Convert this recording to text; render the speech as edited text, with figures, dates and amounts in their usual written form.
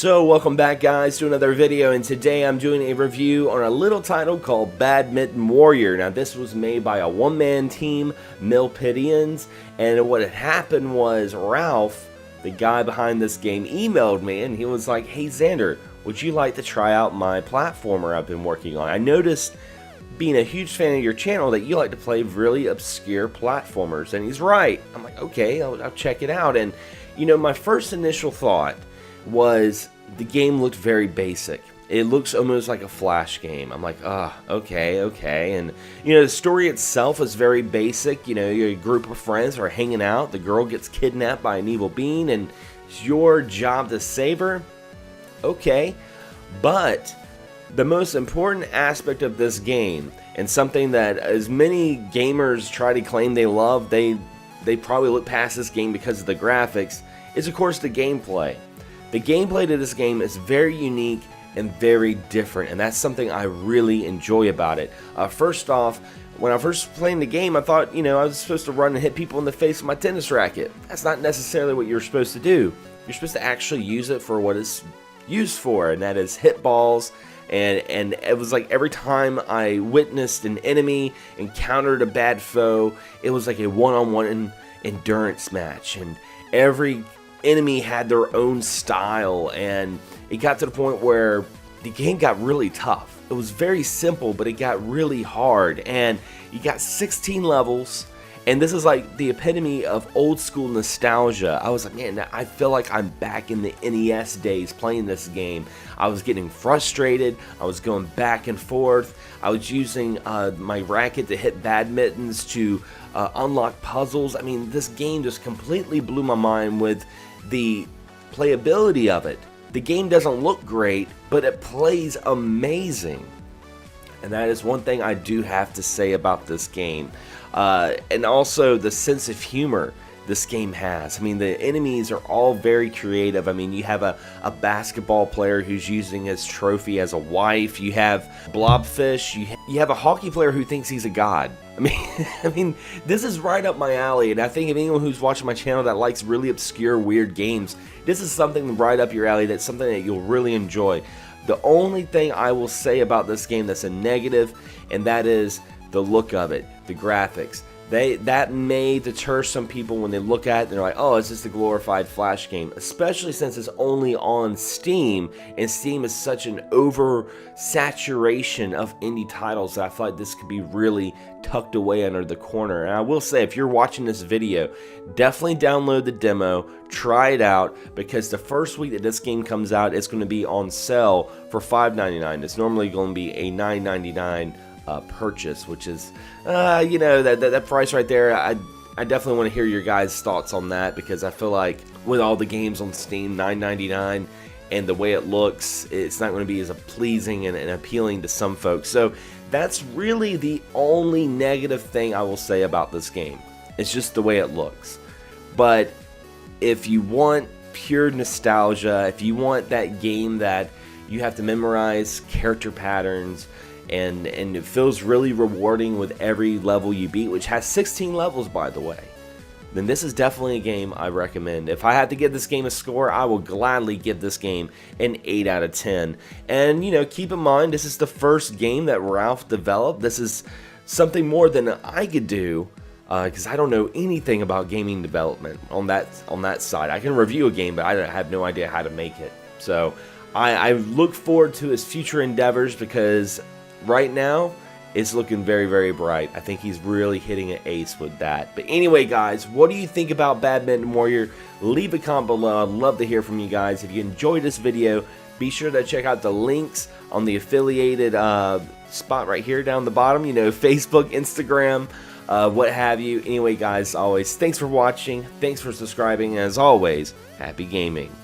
So welcome back guys to another video, and today I'm doing a review on a little title called Badminton Warrior. Now this was made by a one-man team, Milpidians, and what had happened was Ralph, the guy behind this game, emailed me and he was like, "Hey Xander, would you like to try out my platformer I've been working on? I noticed, being a huge fan of your channel, that you like to play really obscure platformers." And he's right. I'm like, okay, I'll check it out. And you know, my first initial thought was the game looked very basic. It looks almost like a Flash game. I'm like, okay. And you know, the story itself is very basic. You know, your group of friends are hanging out. The girl gets kidnapped by an evil being, and it's your job to save her. Okay, but the most important aspect of this game, and something that as many gamers try to claim they love, they probably look past this game because of the graphics, is of course the gameplay. The gameplay to this game is very unique and very different, and that's something I really enjoy about it. First off, when I first played the game, I thought, you know, I was supposed to run and hit people in the face with my tennis racket. That's not necessarily what you're supposed to do. You're supposed to actually use it for what it's used for, and that is hit balls. And it was like every time I witnessed an enemy, encountered a bad foe, it was like a one-on-one endurance match, and every enemy had their own style, and it got to the point where the game got really tough. It was very simple, but it got really hard, and you got 16 levels, and this is like the epitome of old school nostalgia. I was like, man, I feel like I'm back in the NES days playing this game. I was getting frustrated, I was going back and forth, I was using my racket to hit badmintons to unlock puzzles. I mean, this game just completely blew my mind with the playability of it. The game doesn't look great, but it plays amazing. And that is one thing I do have to say about this game. And also the sense of humor this game has. I mean, the enemies are all very creative. I mean, you have a basketball player who's using his trophy as a wife. You have blobfish. You have a hockey player who thinks he's a god. I mean, this is right up my alley, and I think if anyone who's watching my channel that likes really obscure, weird games, this is something right up your alley. That's something that you'll really enjoy. The only thing I will say about this game that's a negative, and that is the look of it, the graphics. That may deter some people when they look at it and they're like, oh, it's just a glorified Flash game, especially since it's only on Steam, and Steam is such an oversaturation of indie titles that I feel like this could be really tucked away under the corner. And I will say, if you're watching this video, definitely download the demo, try it out, because the first week that this game comes out, it's going to be on sale for $5.99. It's normally going to be a $9.99 purchase, which is you know, that price right there. I definitely want to hear your guys' thoughts on that, because I feel like with all the games on Steam, $9.99, and the way it looks, it's not going to be as pleasing and appealing to some folks. So that's really the only negative thing I will say about this game. It's just the way it looks. But if you want pure nostalgia, if you want that game that you have to memorize character patterns, and it feels really rewarding with every level you beat, which has 16 levels, by the way, then this is definitely a game I recommend. If I had to give this game a score, I will gladly give this game an 8 out of 10. And you know, keep in mind, this is the first game that Ralph developed. This is something more than I could do, because I don't know anything about gaming development on that side. I can review a game, but I have no idea how to make it. So I look forward to his future endeavors, because right now, it's looking very, very bright. I think he's really hitting an ace with that. But anyway, guys, what do you think about Badminton Warrior? Leave a comment below. I'd love to hear from you guys. If you enjoyed this video, be sure to check out the links on the affiliated spot right here down the bottom. You know, Facebook, Instagram, what have you. Anyway, guys, always, thanks for watching. Thanks for subscribing. And as always, happy gaming.